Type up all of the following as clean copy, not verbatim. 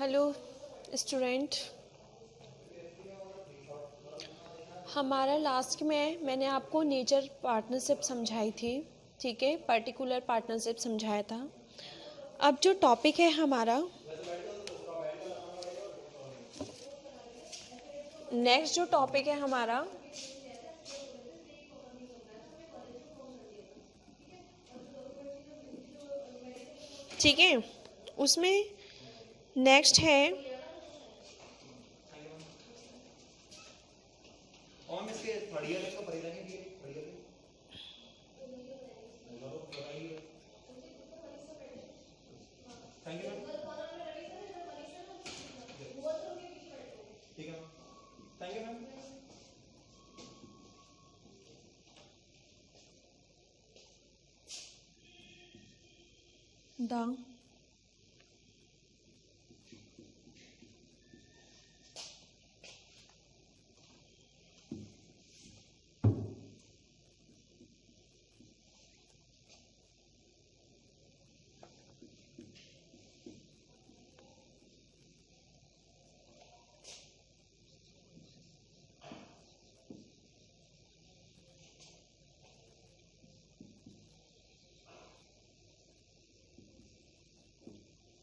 Hello student, हमारा last में मैंने आपको नेचर पार्टनरशिप समझाई थी, ठीक है, पर्टिकुलर पार्टनरशिप समझाया था। अब जो टॉपिक है हमारा नेक्स्ट, जो टॉपिक है हमारा ठीक है, उसमें नेक्स्ट है द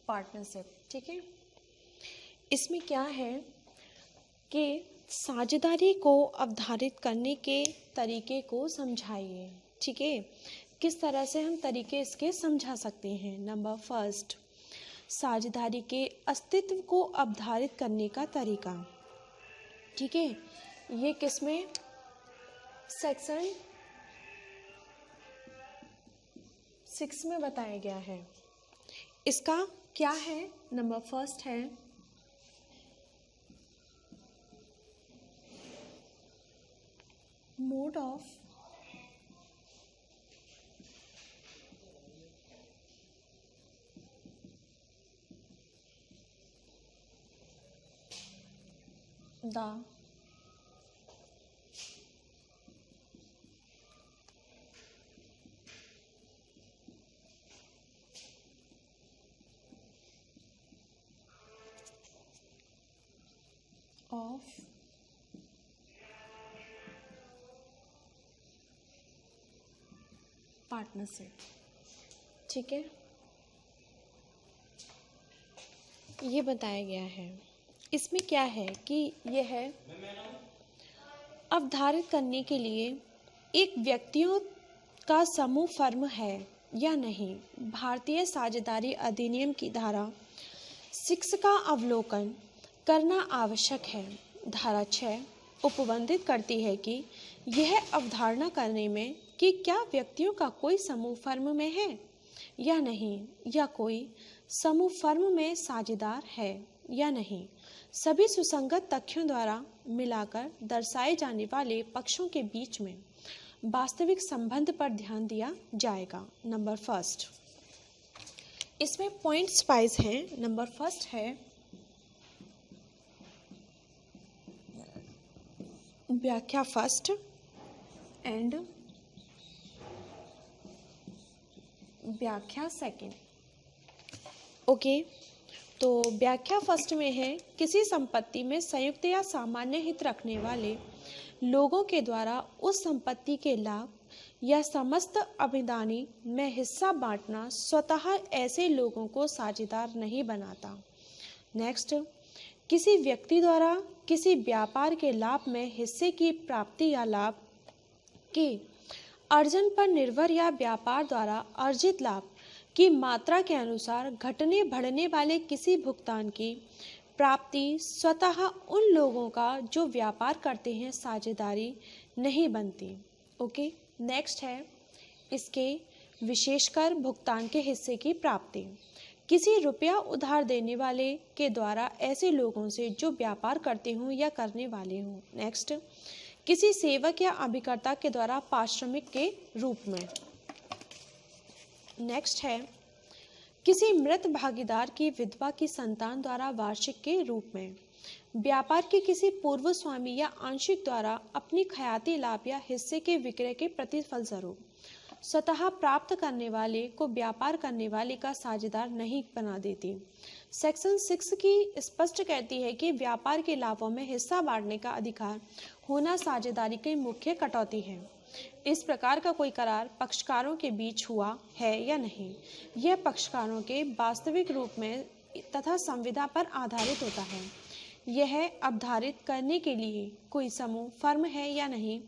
पार्टनरशिप, ठीक है। इसमें क्या है कि साझेदारी को अवधारित करने के तरीके को समझाइए, ठीक है। किस तरह से हम तरीके इसके समझा सकते हैं। नंबर फर्स्ट, साझेदारी के अस्तित्व को अवधारित करने का तरीका, ठीक है। ये किसमें, सेक्शन 6 में बताया गया है। इसका क्या है, नंबर फर्स्ट है mode of the of partnership, ठीक है। ये बताया गया है। इसमें क्या है कि यह अवधारित करने के लिए एक व्यक्तियों का समूह फर्म है या नहीं, भारतीय साझेदारी अधिनियम की धारा 6 का अवलोकन करना आवश्यक है। धारा 6 उपबंधित करती है कि यह अवधारणा करने में कि क्या व्यक्तियों का कोई समूह फर्म में है या नहीं, या कोई समूह फर्म में साझेदार है या नहीं, सभी सुसंगत तथ्यों द्वारा मिलाकर दर्शाए जाने वाले पक्षों के बीच में वास्तविक संबंध पर ध्यान दिया जाएगा। नंबर फर्स्ट, इसमें पॉइंट्स वाइज हैं। नंबर फर्स्ट है व्याख्या फर्स्ट एंड व्याख्या सेकंड। ओके, तो व्याख्या फर्स्ट में है किसी संपत्ति में संयुक्त या सामान्य हित रखने वाले लोगों के द्वारा उस संपत्ति के लाभ या समस्त अभिदानी में हिस्सा बांटना स्वतः ऐसे लोगों को साझेदार नहीं बनाता। नेक्स्ट, किसी व्यक्ति द्वारा किसी व्यापार के लाभ में हिस्से की प्राप्ति या लाभ के अर्जन पर निर्भर या व्यापार द्वारा अर्जित लाभ की मात्रा के अनुसार घटने बढ़ने वाले किसी भुगतान की प्राप्ति स्वतः उन लोगों का जो व्यापार करते हैं साझेदारी नहीं बनती। ओके, नेक्स्ट है इसके विशेषकर भुगतान के हिस्से की प्राप्ति किसी रुपया उधार देने वाले के द्वारा ऐसे लोगों से जो व्यापार करते हों या करने वाले हों। नेक्स्ट, किसी सेवक या अभिकर्ता के द्वारा पारिश्रमिक के रूप में। नेक्स्ट है किसी मृत भागीदार की विधवा की संतान द्वारा वार्षिक के रूप में। व्यापार के किसी पूर्व स्वामी या आंशिक द्वारा अपनी खयाती लाभ या हिस्से के विक्रय के प्रतिफल स्वरूप। स्वतः प्राप्त करने वाले को व्यापार करने वाले का साझेदार नहीं बना देती। सेक्शन 6 की स्पष्ट कहती है कि व्यापार के लाभों में हिस्सा बांटने का अधिकार होना साझेदारी की मुख्य कटौती है। इस प्रकार का कोई करार पक्षकारों के बीच हुआ है या नहीं, यह पक्षकारों के वास्तविक रूप में तथा संविदा पर आधारित होता है। यह अवधारित करने के लिए कोई समूह फर्म है या नहीं,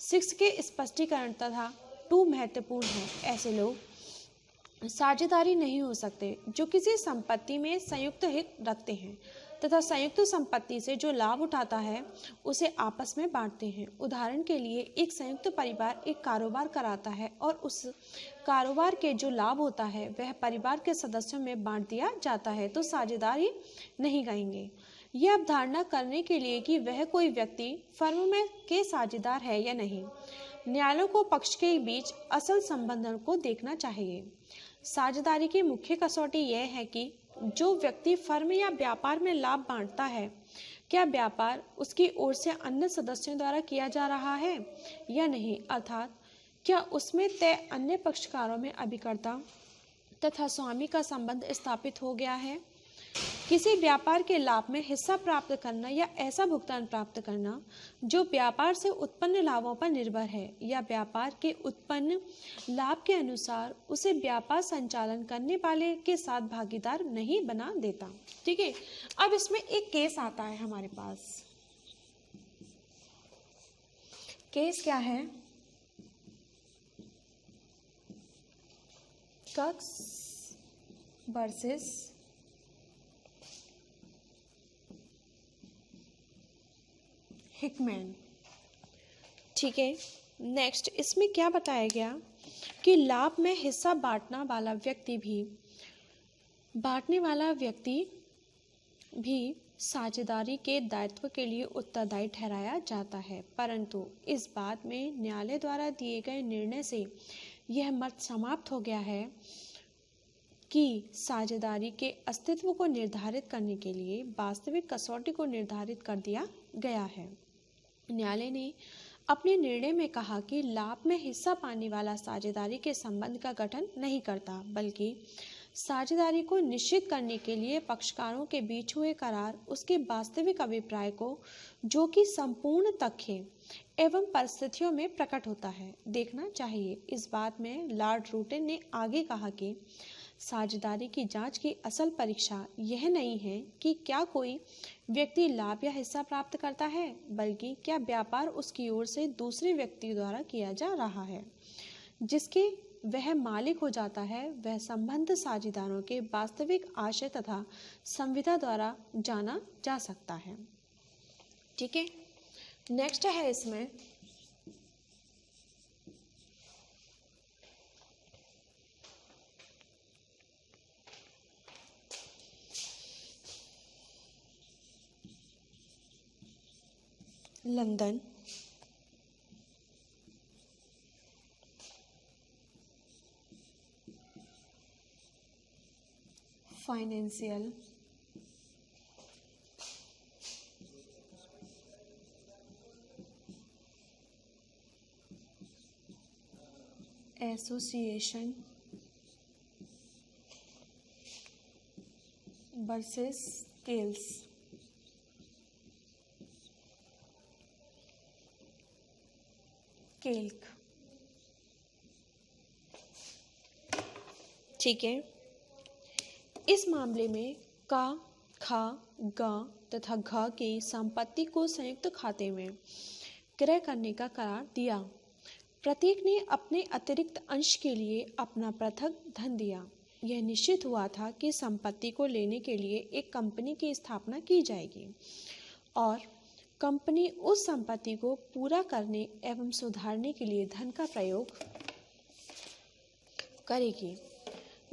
6 के स्पष्टीकरण तथा 2 महत्वपूर्ण है। ऐसे लोग साझेदारी नहीं हो सकते जो किसी संपत्ति में संयुक्त हित रखते हैं तथा संयुक्त संपत्ति से जो लाभ उठाता है उसे आपस में बांटते हैं। उदाहरण के लिए एक संयुक्त परिवार एक कारोबार कराता है और उस कारोबार के जो लाभ होता है वह परिवार के सदस्यों में बांट दिया जाता है, तो साझेदारी नहीं कहेंगे। यह अवधारणा करने के लिए कि वह कोई व्यक्ति फर्म में के साझेदार है या नहीं, न्यायालयों को पक्ष के बीच असल संबंधों को देखना चाहिए। साझेदारी की मुख्य कसौटी यह है कि जो व्यक्ति फर्म या व्यापार में लाभ बांटता है, क्या व्यापार उसकी ओर से अन्य सदस्यों द्वारा किया जा रहा है या नहीं, अर्थात क्या उसमें तय अन्य पक्षकारों में अभिकर्ता तथा स्वामी का संबंध स्थापित हो गया है। किसी व्यापार के लाभ में हिस्सा प्राप्त करना या ऐसा भुगतान प्राप्त करना जो व्यापार से उत्पन्न लाभों पर निर्भर है या व्यापार के उत्पन्न लाभ के अनुसार उसे व्यापार संचालन करने वाले के साथ भागीदार नहीं बना देता। ठीक है, अब इसमें एक केस आता है हमारे पास। केस क्या है? Cox's versus Hickman. ठीक है, नेक्स्ट इसमें क्या बताया गया कि लाभ में हिस्सा बांटने वाला व्यक्ति भी साझेदारी के दायित्व के लिए उत्तरदायी ठहराया जाता है, परंतु इस बात में न्यायालय द्वारा दिए गए निर्णय से यह मत समाप्त हो गया है कि साझेदारी के अस्तित्व को निर्धारित करने के लिए वास्तविक कसौटी को निर्धारित कर दिया गया है। न्यायालय ने अपने निर्णय में कहा कि लाभ में हिस्सा पाने वाला साझेदारी के संबंध का गठन नहीं करता, बल्कि साझेदारी को निश्चित करने के लिए पक्षकारों के बीच हुए करार उसके वास्तविक अभिप्राय को, जो कि संपूर्ण तथ्य एवं परिस्थितियों में प्रकट होता है, देखना चाहिए। इस बात में लॉर्ड रूटन ने आगे कहा कि साझेदारी की जांच की असल परीक्षा यह नहीं है कि क्या कोई व्यक्ति लाभ या हिस्सा प्राप्त करता है, बल्कि क्या व्यापार उसकी ओर से दूसरे व्यक्ति द्वारा किया जा रहा है जिसके वह मालिक हो जाता है। वह संबंध साझेदारों के वास्तविक आशय तथा संविदा द्वारा जाना जा सकता है। ठीक है, नेक्स्ट है इसमें लंदन फाइनेंशियल एसोसिएशन वर्सेस केल्स। केल्क। ठीक है, इस मामले में का, खा, गा तथा घ की संपत्ति को संयुक्त खाते में क्रय करने का करार दिया। प्रत्येक ने अपने अतिरिक्त अंश के लिए अपना पृथक धन दिया। यह निश्चित हुआ था कि संपत्ति को लेने के लिए एक कंपनी की स्थापना की जाएगी और कंपनी उस संपत्ति को पूरा करने एवं सुधारने के लिए धन का प्रयोग करेगी।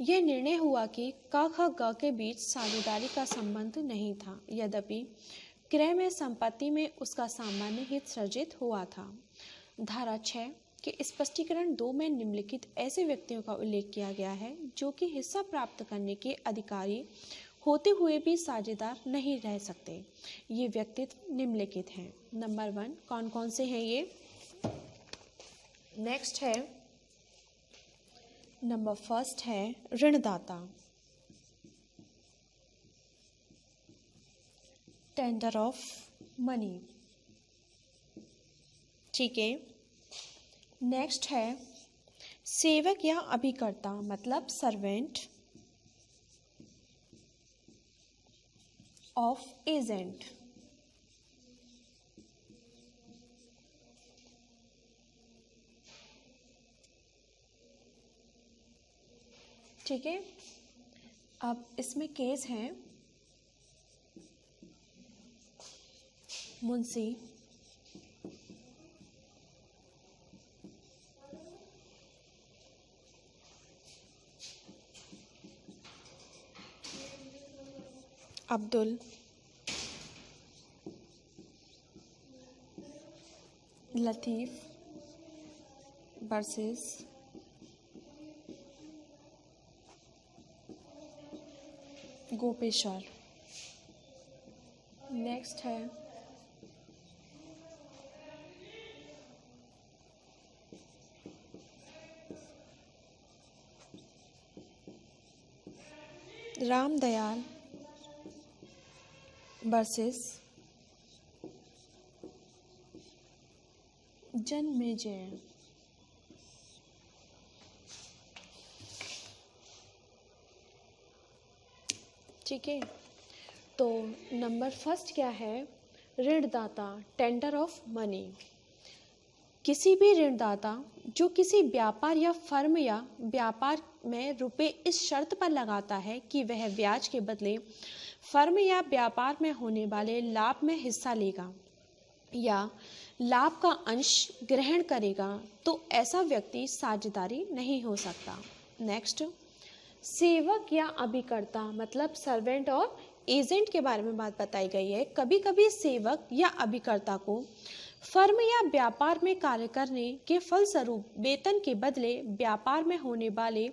यह निर्णय हुआ कि क, ख, ग के बीच साझेदारी का संबंध नहीं था, यद्यपि क्रय में संपत्ति में उसका सामान्य हित सृजित हुआ था। धारा 6 के स्पष्टीकरण 2 में निम्नलिखित ऐसे व्यक्तियों का उल्लेख किया गया है जो कि हिस्सा प्राप्त करने के अधिकारी होते हुए भी साझेदार नहीं रह सकते। ये व्यक्तित्व निम्नलिखित हैं। नंबर 1 कौन कौन से हैं ये? नेक्स्ट है नंबर फर्स्ट है ऋणदाता, टेंडर ऑफ मनी। ठीक है, नेक्स्ट है सेवक या अभिकर्ता, मतलब सर्वेंट ऑफ एजेंट। ठीक है, अब इसमें केस है मुंशी, अब्दुल लतीफ़ वर्सेस गोपेश्वर। नेक्स्ट है रामदयाल वर्सेस जन्मेजय। ठीक है, तो नंबर फर्स्ट क्या है, ऋणदाता, टेंडर ऑफ मनी। किसी भी ऋणदाता जो किसी व्यापार या फर्म या व्यापार में रुपए इस शर्त पर लगाता है कि वह ब्याज के बदले फर्म या व्यापार में होने वाले लाभ में हिस्सा लेगा या लाभ का अंश ग्रहण करेगा, तो ऐसा व्यक्ति साझेदारी नहीं हो सकता। नेक्स्ट, सेवक या अभिकर्ता, मतलब सर्वेंट और एजेंट के बारे में बात बताई गई है। कभी कभी सेवक या अभिकर्ता को फर्म या व्यापार में कार्य करने के फलस्वरूप वेतन के बदले व्यापार में होने वाले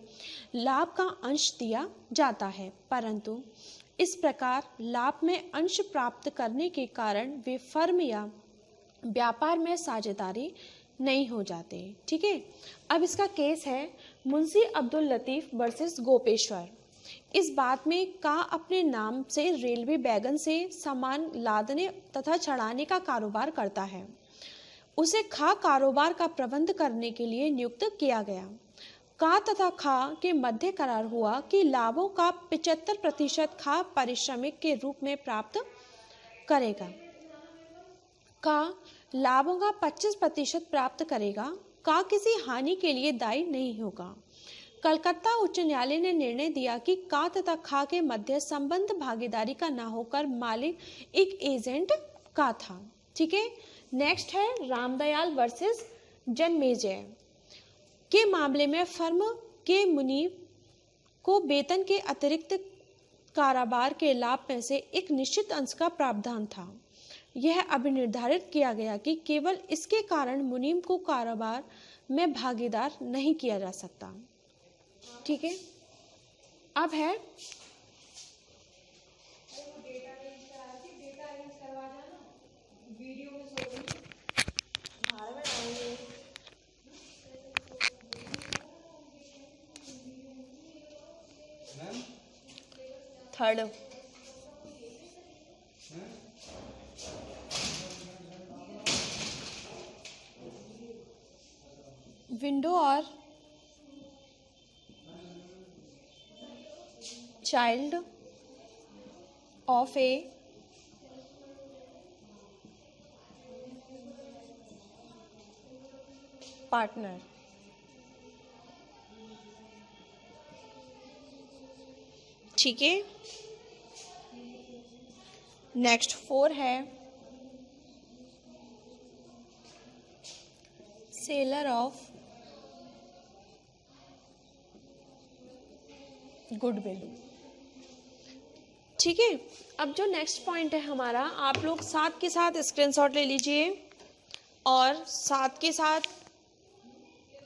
लाभ का अंश दिया जाता है, परंतु इस प्रकार लाभ में अंश प्राप्त करने के कारण वे फर्म या व्यापार में साझेदारी नहीं हो जाते। ठीक है, अब इसका केस है मुंशी अब्दुल लतीफ़ वर्सेस गोपेश्वर। इस बात में का अपने नाम से रेलवे वैगन से सामान लादने तथा चढ़ाने का कारोबार करता है। उसे खा कारोबार का प्रबंध करने के लिए नियुक्त किया गया। का तथा खा के मध्य करार हुआ कि लाभों का 75% खा पारिश्रमिक के रूप में प्राप्त करेगा। का लाभों का 25% प्राप्त करेगा। का किसी हानि के लिए दायी नहीं होगा। कलकत्ता उच्च न्यायालय ने निर्णय दिया कि का तथा खा के मध्य संबंध भागीदारी का न होकर मालिक एक एजेंट का था। ठीक है, नेक्स्ट है रामदयाल वर्सेस जन्मेजय के मामले में फर्म के मुनीब को वेतन के अतिरिक्त कारोबार के लाभ में से एक निश्चित अंश का प्रावधान था। यह अभिनिर्धारित किया गया कि केवल इसके कारण मुनीम को कारोबार में भागीदार नहीं किया जा सकता। ठीक है, अब है थर्ड विंडो और चाइल्ड ऑफ ए पार्टनर। ठीक है, नेक्स्ट 4 है सेलर ऑफ गुडविल। ठीक है, अब जो नेक्स्ट पॉइंट है हमारा, आप लोग साथ के साथ स्क्रीनशॉट ले लीजिए और साथ के साथ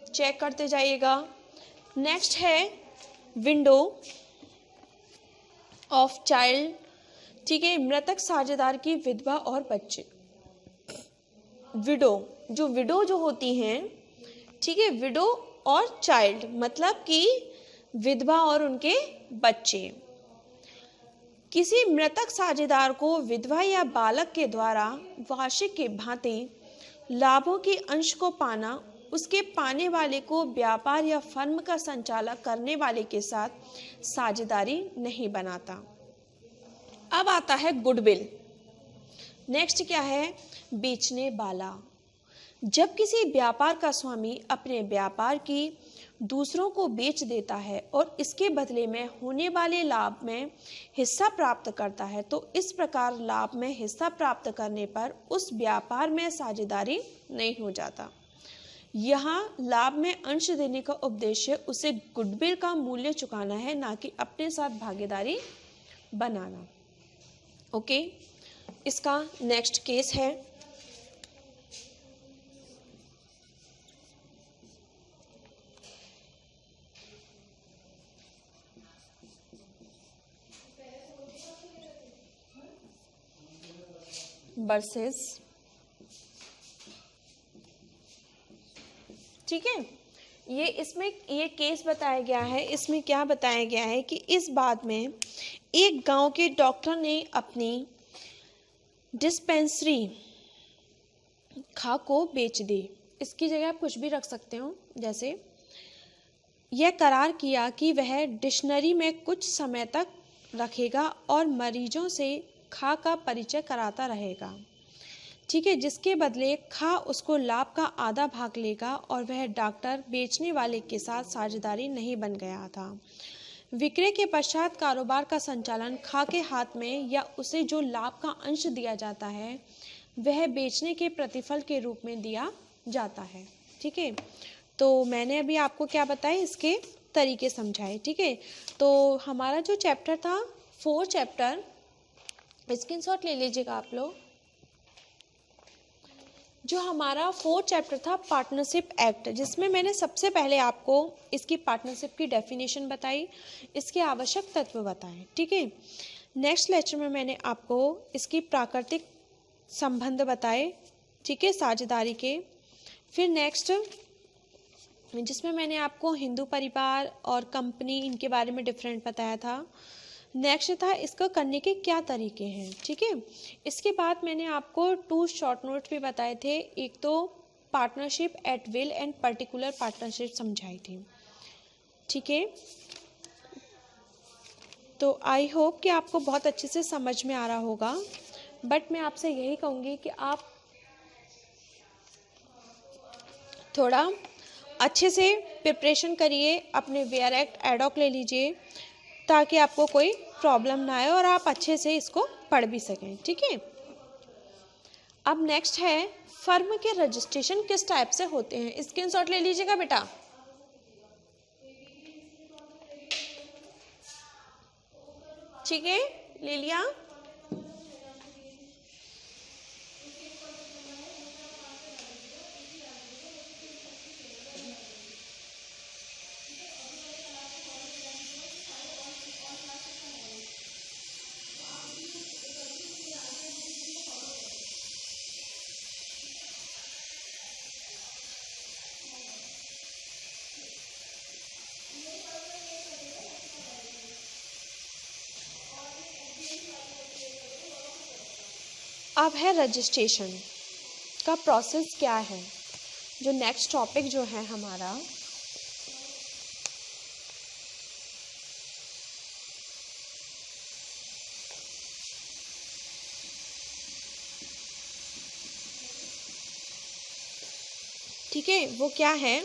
चेक करते जाइएगा। नेक्स्ट है विंडो ऑफ चाइल्ड। ठीक है, मृतक साझेदार की विधवा और बच्चे। विडो जो होती हैं, ठीक है, विडो और चाइल्ड मतलब कि विधवा और उनके बच्चे। किसी मृतक साझेदार को विधवा या बालक के द्वारा वार्षिक की भांति लाभों के अंश को पाना उसके पाने वाले को व्यापार या फर्म का संचालन करने वाले के साथ साझेदारी नहीं बनाता। अब आता है गुडविल। नेक्स्ट क्या है? बेचने वाला। जब किसी व्यापार का स्वामी अपने व्यापार की दूसरों को बेच देता है और इसके बदले में होने वाले लाभ में हिस्सा प्राप्त करता है, तो इस प्रकार लाभ में हिस्सा प्राप्त करने पर उस व्यापार में साझेदारी नहीं हो जाता। यहाँ लाभ में अंश देने का उद्देश्य उसे गुडविल का मूल्य चुकाना है, ना कि अपने साथ भागीदारी बनाना। ओके, इसका नेक्स्ट केस है वर्सेस। ठीक है, ये इसमें ये केस बताया गया है। इसमें क्या बताया गया है कि इस बात में एक गांव के डॉक्टर ने अपनी डिस्पेंसरी खा को बेच दी। इसकी जगह आप कुछ भी रख सकते हो, जैसे यह करार किया कि वह डिक्शनरी में कुछ समय तक रखेगा और मरीजों से खा का परिचय कराता रहेगा। ठीक है, जिसके बदले खा उसको लाभ का आधा भाग लेगा और वह डॉक्टर बेचने वाले के साथ साझेदारी नहीं बन गया था। विक्रय के पश्चात कारोबार का संचालन खा के हाथ में या उसे जो लाभ का अंश दिया जाता है वह बेचने के प्रतिफल के रूप में दिया जाता है। ठीक है, तो मैंने अभी आपको क्या बताया, इसके तरीके समझाए। ठीक है, तो हमारा जो चैप्टर था 4 चैप्टर, स्क्रीनशॉट ले लीजिएगा आप लोग। जो हमारा 4 चैप्टर था पार्टनरशिप एक्ट, जिसमें मैंने सबसे पहले आपको इसकी पार्टनरशिप की डेफिनेशन बताई, इसके आवश्यक तत्व बताए। ठीक है, नेक्स्ट लेक्चर में मैंने आपको इसकी प्राकृतिक संबंध बताए। ठीक है, साझेदारी के। फिर नेक्स्ट जिसमें मैंने आपको हिंदू परिवार और कंपनी इनके बारे में डिफरेंट बताया था। नेक्स्ट था इसको करने के क्या तरीके हैं। ठीक है, इसके बाद मैंने आपको 2 शॉर्ट नोट्स भी बताए थे। एक तो partnership at will and particular partnership समझाई थी। ठीक है, तो आई होप कि आपको बहुत अच्छे से समझ में आ रहा होगा। बट मैं आपसे यही कहूँगी कि आप थोड़ा अच्छे से प्रिपरेशन करिए, अपने वेयर एक्ट एडॉक ले लीजिए ताकि आपको कोई प्रॉब्लम ना आए और आप अच्छे से इसको पढ़ भी सकें। ठीक है, अब नेक्स्ट है फर्म के रजिस्ट्रेशन किस टाइप से होते हैं। स्क्रीनशॉट ले लीजिएगा बेटा। ठीक है, ले लिया। अब है रजिस्ट्रेशन का प्रोसेस क्या है। जो नेक्स्ट टॉपिक जो है हमारा, ठीक है, वो क्या है?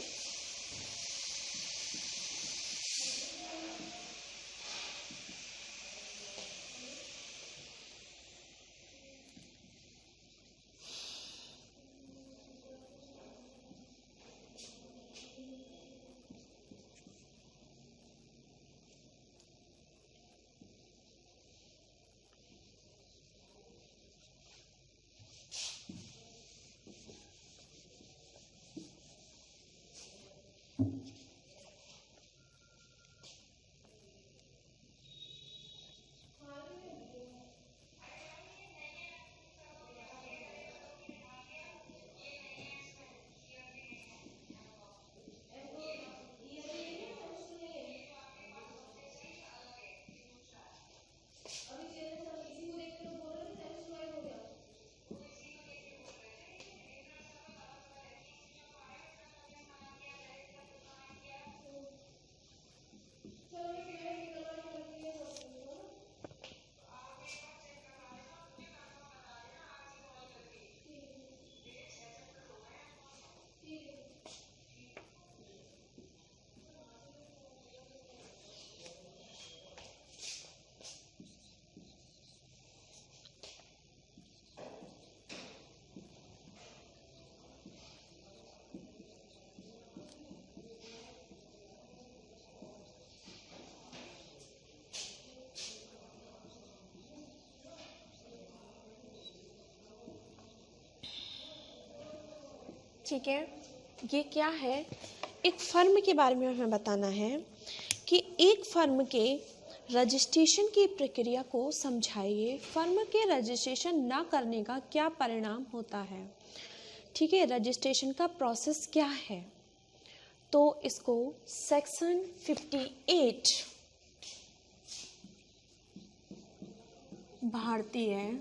ठीक है, ये क्या है, एक फर्म के बारे में हमें बताना है कि एक फर्म के रजिस्ट्रेशन की प्रक्रिया को समझाइए। फर्म के रजिस्ट्रेशन ना करने का क्या परिणाम होता है। ठीक है, रजिस्ट्रेशन का प्रोसेस क्या है, तो इसको सेक्शन 58 भारतीय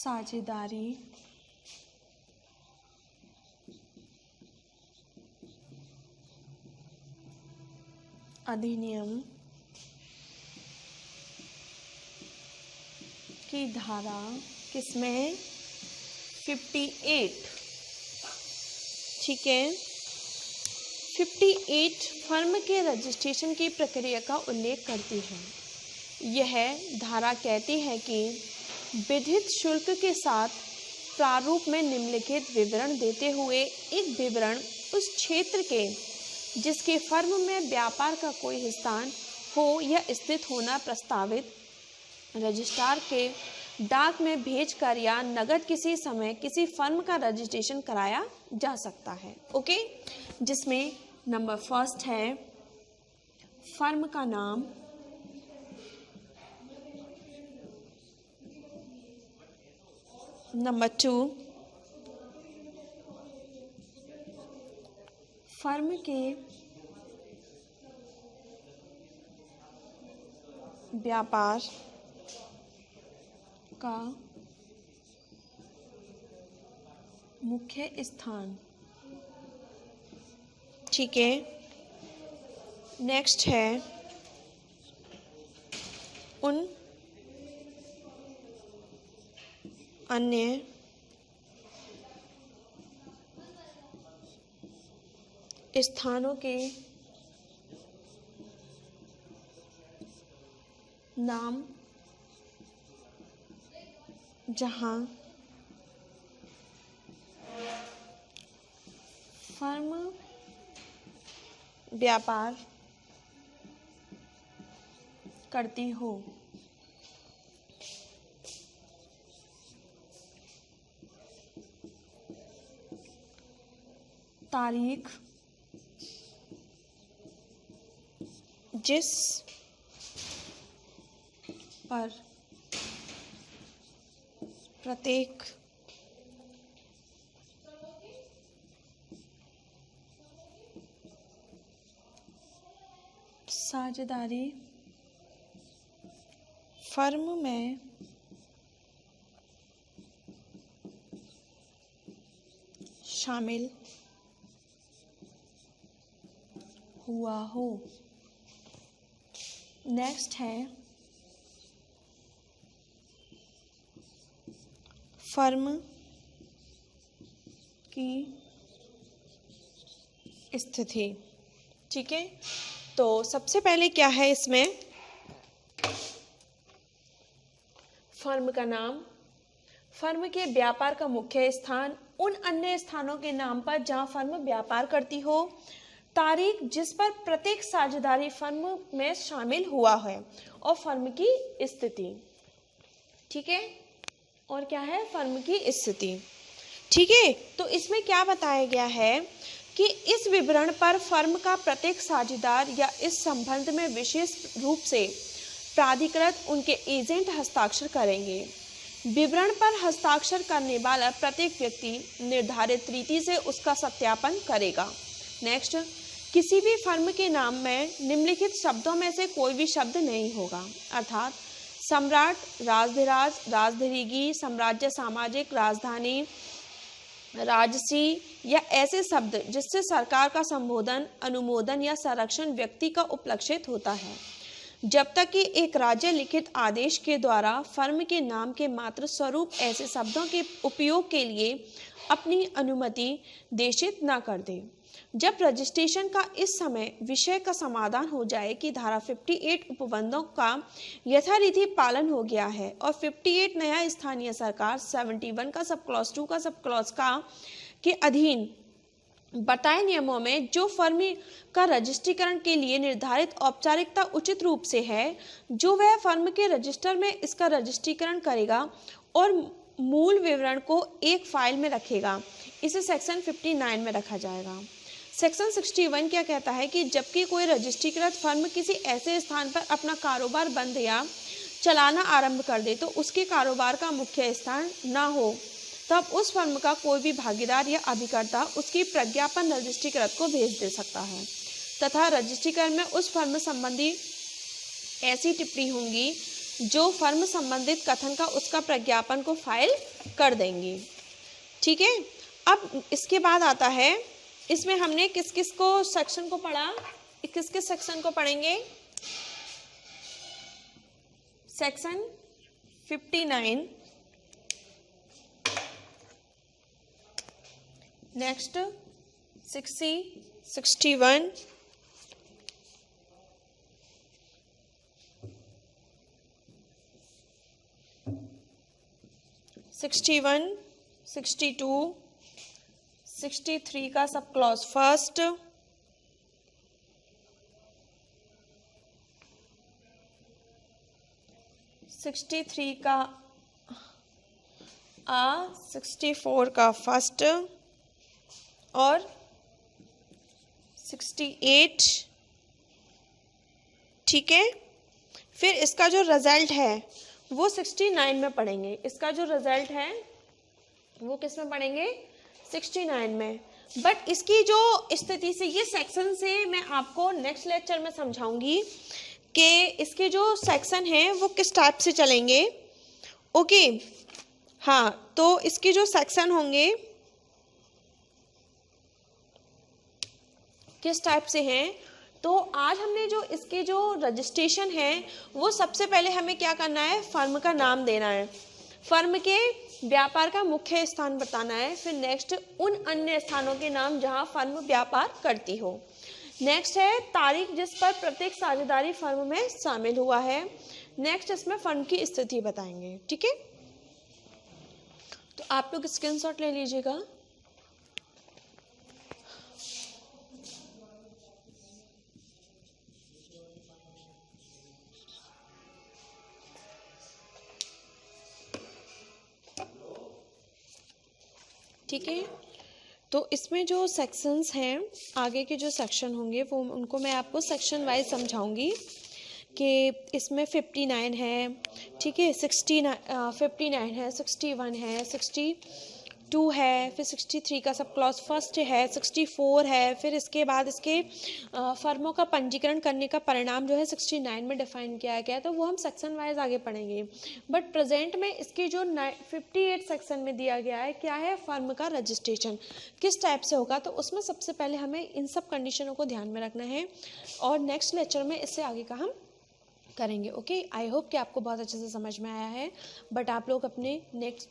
साझेदारी अधिनियम की धारा किसमें 58, ठीक है, 58 फर्म के रजिस्ट्रेशन की प्रक्रिया का उल्लेख करती है। यह धारा कहती है कि विधित शुल्क के साथ प्रारूप में निम्नलिखित विवरण देते हुए एक विवरण उस क्षेत्र के जिसके फर्म में व्यापार का कोई स्थान हो या स्थित होना प्रस्तावित रजिस्ट्रार के डाक में भेजकर या नगद किसी समय किसी फर्म का रजिस्ट्रेशन कराया जा सकता है। ओके, जिसमें नंबर फर्स्ट है फर्म का नाम, नंबर 2 फर्म के व्यापार का मुख्य स्थान, ठीक है। नेक्स्ट है उन अन्य स्थानों के नाम जहां फर्म व्यापार करती हो। तारीख जिस पर प्रत्येक साझेदारी फर्म में शामिल हुआ हो। नेक्स्ट है फर्म की स्थिति, ठीक है। तो सबसे पहले क्या है इसमें, फर्म का नाम, फर्म के व्यापार का मुख्य स्थान, उन अन्य स्थानों के नाम पर जहां फर्म व्यापार करती हो, तारीख जिस पर प्रत्येक साझेदारी फर्म में शामिल हुआ है, और फर्म की स्थिति, ठीक है। और क्या है, फर्म की स्थिति, ठीक है। तो इसमें क्या बताया गया है कि इस विवरण पर फर्म का प्रत्येक साझेदार या इस संबंध में विशेष रूप से प्राधिकृत उनके एजेंट हस्ताक्षर करेंगे। विवरण पर हस्ताक्षर करने वाला प्रत्येक व्यक्ति निर्धारित रीति से उसका सत्यापन करेगा। नेक्स्ट, किसी भी फर्म के नाम में निम्नलिखित शब्दों में से कोई भी शब्द नहीं होगा, अर्थात सम्राट, राजधिराज, राजधरीगी, साम्राज्य, सामाजिक, राजधानी, राजसी या ऐसे शब्द जिससे सरकार का संबोधन, अनुमोदन या संरक्षण व्यक्ति का उपलक्षित होता है, जब तक कि एक राज्य लिखित आदेश के द्वारा फर्म के नाम के मात्र स्वरूप ऐसे शब्दों के उपयोग के लिए अपनी अनुमति देशित न कर दे। जब रजिस्ट्रेशन का इस समय विषय का समाधान हो जाए कि धारा 58 उपबंधों का यथारीति पालन हो गया है और 58 नया स्थानीय सरकार 71 का सब क्लॉज 2 का सब क्लॉज का के अधीन बताए नियमों में जो फर्म का रजिस्ट्रीकरण के लिए निर्धारित औपचारिकता उचित रूप से है, जो वह फर्म के रजिस्टर में इसका रजिस्ट्रीकरण करेगा और मूल विवरण को एक फाइल में रखेगा, इसे सेक्शन 59 में रखा जाएगा। सेक्शन 61 क्या कहता है कि जबकि कोई रजिस्ट्रीकृत फर्म किसी ऐसे स्थान पर अपना कारोबार बंद या चलाना आरंभ कर दे तो उसके कारोबार का मुख्य स्थान ना हो, तब उस फर्म का कोई भी भागीदार या अभिकर्ता उसकी प्रज्ञापन रजिस्ट्रीकृत को भेज दे सकता है तथा रजिस्ट्रीकरण में उस फर्म संबंधी ऐसी टिप्पणी होंगी जो फर्म संबंधित कथन का उसका प्रज्ञापन को फाइल कर देंगी। ठीक है, अब इसके बाद आता है, इसमें हमने किस किस को सेक्शन को पढ़ा, किस किस सेक्शन को पढ़ेंगे? सेक्शन 59, नेक्स्ट 60, 61, 61, 62, 63 का सब क्लॉज फर्स्ट, 63 का 64 का फर्स्ट और 68। ठीक है, फिर इसका जो रिजल्ट है वो 69 में पढ़ेंगे। इसका जो रिजल्ट है वो किस में पढ़ेंगे? 69 में। बट इसकी जो स्थिति से ये सेक्शन से मैं आपको नेक्स्ट लेक्चर में समझाऊंगी कि इसके जो सेक्शन हैं वो किस टाइप से चलेंगे। ओके, हाँ, तो इसके जो सेक्शन होंगे किस टाइप से हैं, तो आज हमने जो इसके जो रजिस्ट्रेशन है वो सबसे पहले हमें क्या करना है, फर्म का नाम देना है, फर्म के व्यापार का मुख्य स्थान बताना है, फिर नेक्स्ट उन अन्य स्थानों के नाम जहां फर्म व्यापार करती हो। नेक्स्ट है तारीख जिस पर प्रत्येक साझेदारी फर्म में शामिल हुआ है। नेक्स्ट इसमें फर्म की स्थिति बताएंगे। ठीक है, तो आप लोग स्क्रीनशॉट ले लीजिएगा। ठीक है, तो इसमें जो सेक्शंस हैं, आगे के जो सेक्शन होंगे वो उनको मैं आपको सेक्शन वाइज समझाऊंगी कि इसमें 59 है, ठीक है, 59 है, 61 है, 62 है, फिर 63 का सब क्लॉज फर्स्ट है, 64 है, फिर इसके बाद इसके फर्मों का पंजीकरण करने का परिणाम जो है 69 में डिफाइन किया गया है, तो वो हम सेक्शन वाइज आगे पढ़ेंगे। बट प्रेजेंट में इसकी जो 58 सेक्शन में दिया गया है क्या है, फर्म का रजिस्ट्रेशन किस टाइप से होगा, तो उसमें सबसे पहले हमें इन सब कंडीशनों को ध्यान में रखना है और नेक्स्ट लेक्चर में इससे आगे का हम करेंगे। ओके, आई होप कि आपको बहुत अच्छे से समझ में आया है। बट आप लोग अपने नेक्स्ट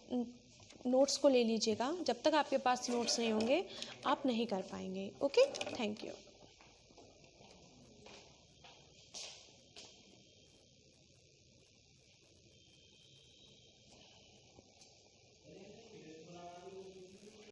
नोट्स को ले लीजिएगा, जब तक आपके पास नोट्स नहीं होंगे आप नहीं कर पाएंगे। Okay, thank you.